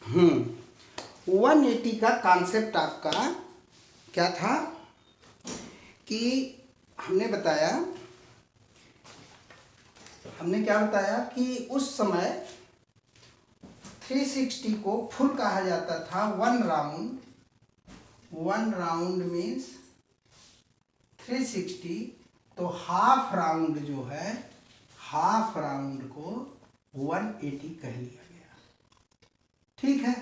180 का कॉन्सेप्ट आपका क्या था कि हमने क्या बताया कि उस समय 360 को फुल कहा जाता था। वन राउंड मीन्स 360, तो हाफ राउंड जो है, हाफ राउंड को 180 कह लिया गया। ठीक है,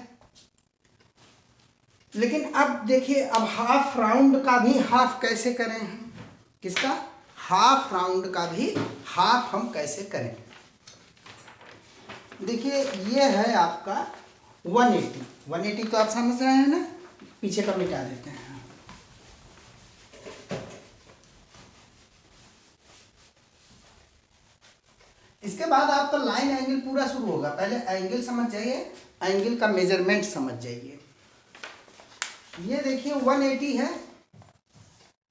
लेकिन अब देखिए, अब हाफ राउंड का भी हाफ कैसे करें हम? किसका? हाफ राउंड का भी हाफ हम कैसे करें? देखिए, ये है आपका 180 तो आप समझ रहे हैं ना। पीछे का मिटा देते हैं। इसके बाद आपका लाइन एंगल पूरा शुरू होगा। पहले एंगल समझ जाइए, एंगल का मेजरमेंट समझ जाइए। ये देखिए 180 है।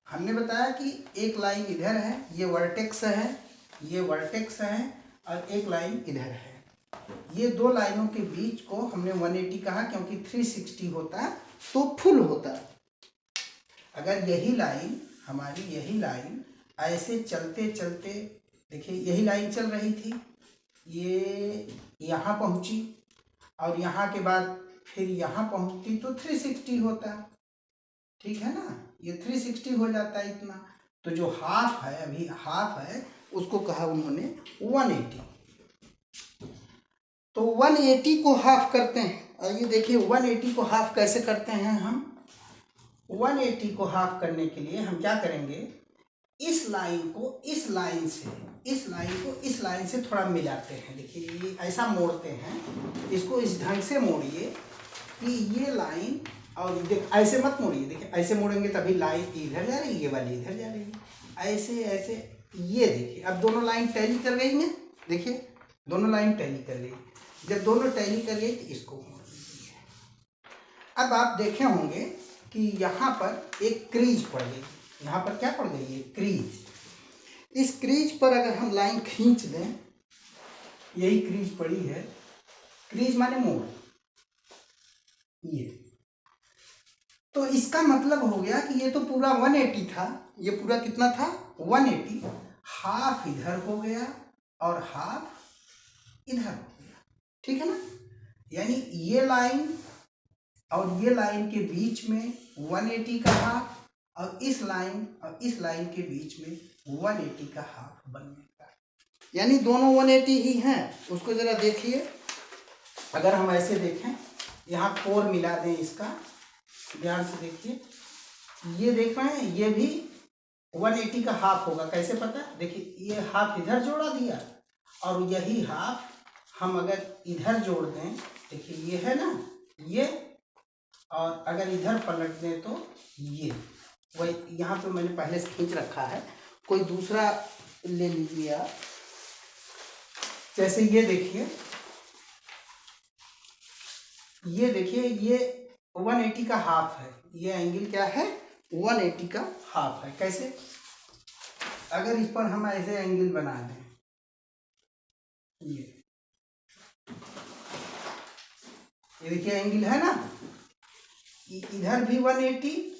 हमने बताया कि एक लाइन इधर है, ये वर्टेक्स है, ये वर्टेक्स है, और एक लाइन इधर है। ये दो लाइनों के बीच को हमने 180 कहा, क्योंकि 360 होता तो फुल होता। अगर यही लाइन, हमारी यही लाइन ऐसे चलते चलते, देखिए यही लाइन चल रही थी, ये यहाँ पहुँची और यहाँ के बाद फिर यहाँ पहुँचती तो 360 होता। ठीक है ना, ये 360 हो जाता है इतना। तो जो हाफ है, अभी हाफ है, उसको कहा उन्होंने 180। तो 180 को हाफ करते हैं। और ये देखिए 180 को हाफ कैसे करते हैं हम? 180 को हाफ करने के लिए हम क्या करेंगे? इस लाइन को इस लाइन से, इस लाइन को इस लाइन से थोड़ा मिलाते हैं। देखिए ये ऐसा मोड़ते हैं, इसको इस ढंग से मोड़िए कि ये लाइन, और देख ऐसे मत मोड़िए, देखिए ऐसे मोड़ेंगे तभी लाइन इधर जा रही है, ये वाली इधर जा रही है, ऐसे ऐसे। ये देखिए अब दोनों लाइन टैली कर गई हैं। देखिए दोनों लाइन टैली कर गई। जब दोनों टैली कर गई तो इसको मोड़ लीजिए। अब आप देखे होंगे कि यहाँ पर एक क्रीज पड़ गई। यहाँ पर क्या पड़ गई है? क्रीज। इस क्रीज पर अगर हम लाइन खींच दें, यही क्रीज पड़ी है, क्रीज माने मोड़, ये तो इसका मतलब हो गया कि ये तो पूरा 180 था। ये पूरा कितना था? 180। हाफ इधर हो गया और हाफ इधर हो गया। ठीक है ना, यानी ये लाइन और ये लाइन के बीच में 180 का हाफ, और इस लाइन के बीच में 180 का हाफ बनेगा। यानी दोनों 180 ही हैं। उसको जरा देखिए, अगर हम ऐसे देखें, यहाँ 4 मिला दें, इसका ध्यान से देखिए, ये देख रहे हैं, ये भी 180 का हाफ होगा। कैसे पता? देखिए ये हाफ इधर जोड़ा दिया, और यही हाफ हम अगर इधर जोड़ दें, देखिए ये है ना, ये, और अगर इधर पलट दें तो ये, वही यहाँ पे मैंने पहले से खींच रखा है, कोई दूसरा ले लीजिए आप। जैसे ये देखिए, ये 180 का हाफ है। ये एंगल क्या है? 180 का हाफ है। कैसे? अगर इस पर हम ऐसे एंगल बना दें, ये देखिए एंगल है ना, इधर भी 180,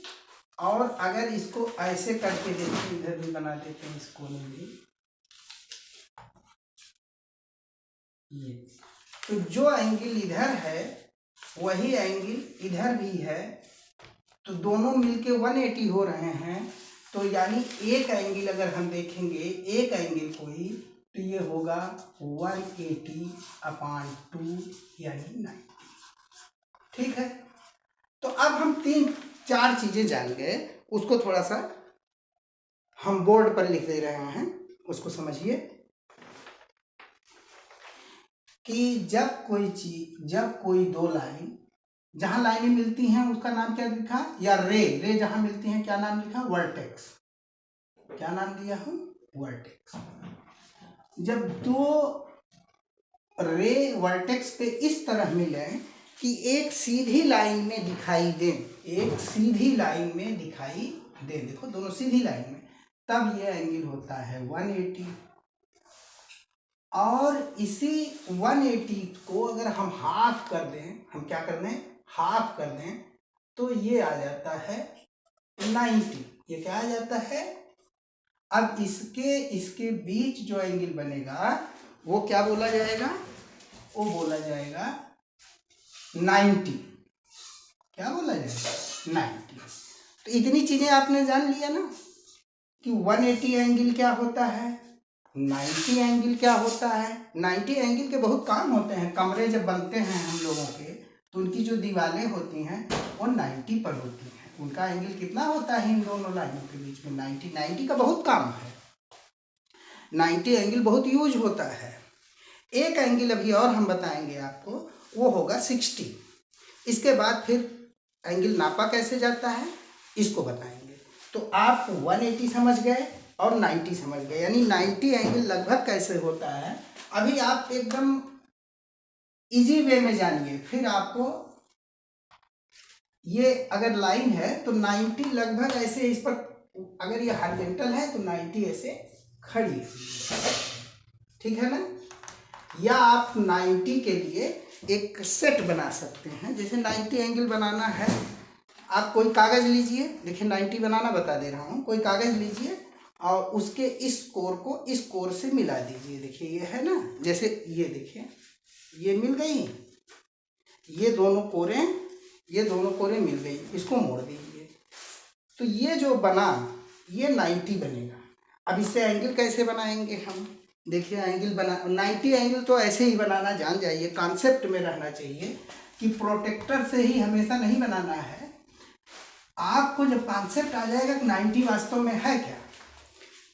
और अगर इसको ऐसे करके देखिए, इधर भी बना देते हैं, इसको भी, ये तो जो एंगल इधर है वही एंगल इधर भी है, तो दोनों मिलके 180 हो रहे हैं। तो यानी एक एंगल अगर हम देखेंगे, एक एंगल कोई, तो ये होगा 180/2 यानी 90। ठीक है, तो अब हम 3-4 चीजें जान गए, उसको थोड़ा सा हम बोर्ड पर लिख दे रहे हैं, उसको समझिए कि जब कोई दो लाइन, जहां लाइनें मिलती हैं उसका नाम क्या लिखा? या रे जहां मिलती हैं क्या नाम लिखा? वर्टेक्स। क्या नाम दिया हम? वर्टेक्स। जब दो रे वर्टेक्स पे इस तरह मिले कि एक सीधी लाइन में दिखाई दे, एक सीधी लाइन में दिखाई दे, देखो दोनों सीधी लाइन में, तब ये एंगल होता है 180। और इसी 180 को अगर हम हाफ कर दें, हम क्या कर दें, हाफ कर दें, तो ये आ जाता है 90। ये क्या आ जाता है? अब इसके बीच जो एंगल बनेगा वो क्या बोला जाएगा? वो बोला जाएगा 90। क्या बोला जाएगा? 90। तो इतनी चीजें आपने जान लिया ना कि 180 एंगल क्या होता है, 90 एंगल क्या होता है। 90 एंगल के बहुत काम होते हैं। कमरे जब बनते हैं हम लोगों के, तो उनकी जो दीवारें होती हैं वो 90 पर होती हैं। उनका एंगल कितना होता है इन दोनों लाइनों के बीच में? 90। 90 का बहुत काम है। 90 एंगल बहुत यूज होता है। एक एंगल अभी और हम बताएंगे आपको, वो होगा 60। इसके बाद फिर एंगल नापा कैसे जाता है इसको बताएंगे। तो आप 180 समझ गए और 90 समझ गए, यानी 90 एंगल लगभग कैसे होता है अभी आप एकदम इजी वे में जानिए। फिर आपको ये अगर लाइन है तो 90 लगभग ऐसे इस पर, अगर ये हॉरिजॉन्टल है तो 90 ऐसे खड़ी है, ठीक है ना। या आप 90 के लिए एक सेट बना सकते हैं। जैसे 90 एंगल बनाना है, आप कोई कागज लीजिए, देखिए 90 बनाना बता दे रहा हूँ। कोई कागज लीजिए और उसके इस कोर को इस कोर से मिला दीजिए। देखिए ये है ना, जैसे ये देखिए ये मिल गई, ये दोनों कोरें मिल गई, इसको मोड़ दीजिए तो ये जो बना ये 90 बनेगा। अब इससे एंगल कैसे बनाएंगे हम? देखिए एंगल बना 90 एंगल तो ऐसे ही बनाना जान जाइए, कॉन्सेप्ट में रहना चाहिए कि प्रोटेक्टर से ही हमेशा नहीं बनाना है। आपको जब कॉन्सेप्ट आ जाएगा कि 90 वास्तव में है क्या,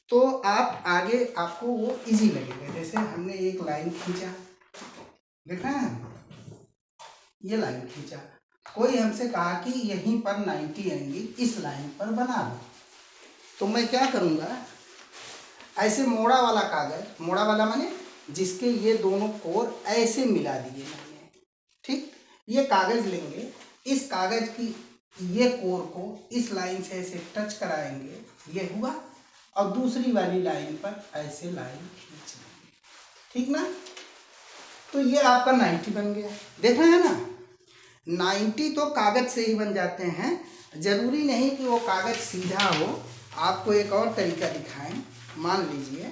तो आप आगे आपको वो इजी लगेगा। जैसे हमने एक लाइन खींचा, देखा है, ये लाइन खींचा, कोई हमसे कहा कि यहीं पर 90 एंगल इस लाइन पर बना दो, तो मैं क्या करूँगा, ऐसे मोड़ा वाला कागज, मोड़ा वाला माने जिसके ये दोनों कोर ऐसे मिला दिए मैंने, ठीक। ये कागज लेंगे, इस कागज की ये कोर को इस लाइन से ऐसे टच कराएंगे, ये हुआ, और दूसरी वाली लाइन पर ऐसे लाइन खींच लेंगे, ठीक ना। तो ये आपका 90 बन गया। देख रहे हैं ना, 90 तो कागज से ही बन जाते हैं, जरूरी नहीं कि वो कागज सीधा हो। आपको एक और तरीका दिखाएं। मान लीजिए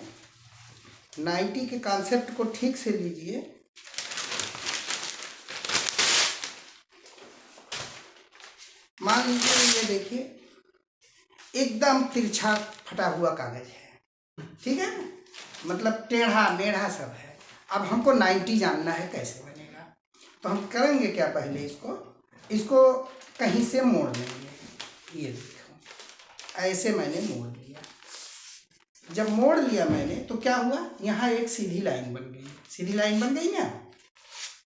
90 के कॉन्सेप्ट को ठीक से लीजिए, मान लीजिए ये देखिए एकदम तिरछा फटा हुआ कागज है, ठीक है, मतलब टेढ़ा मेढ़ा सब है। अब हमको 90 जानना है कैसे बनेगा, तो हम करेंगे क्या, पहले इसको कहीं से मोड़ लेंगे। ये देखो ऐसे मैंने मोड़ लिया। जब मोड़ लिया मैंने तो क्या हुआ, यहाँ एक सीधी लाइन बन गई। सीधी लाइन बन गई ना,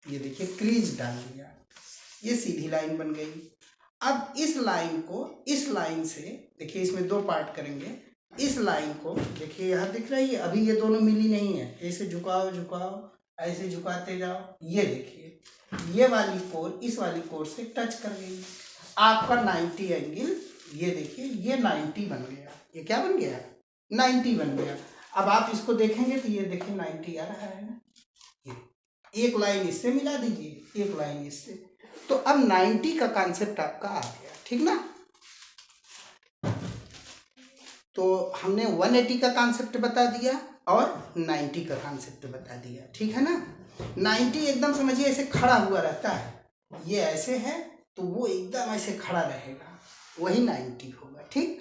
ये देखिए क्रीज डाल दिया, ये सीधी लाइन बन गई। अब इस लाइन को इस लाइन से, देखिए इसमें दो पार्ट करेंगे, इस लाइन को देखिए यहाँ दिख रही है, अभी ये दोनों मिली नहीं है, ऐसे झुकाओ झुकाओ, ऐसे झुकाते जाओ, ये देखिए ये वाली कोर इस वाली कोर से टच कर गई। आपका 90 एंगल, ये देखिए ये 90 बन गया। ये क्या बन गया, 90 बन गया। अब आप इसको देखेंगे तो ये देखिए 90 आ रहा है ना, एक लाइन इससे मिला दीजिए, एक लाइन इससे, तो अब 90 का कॉन्सेप्ट आपका आ गया, ठीक ना। तो हमने 180 का कॉन्सेप्ट बता दिया और 90 का कॉन्सेप्ट बता दिया, ठीक है ना। 90 एकदम समझिए ऐसे खड़ा हुआ रहता है, ये ऐसे है तो वो एकदम ऐसे खड़ा रहेगा, वही 90 होगा, ठीक।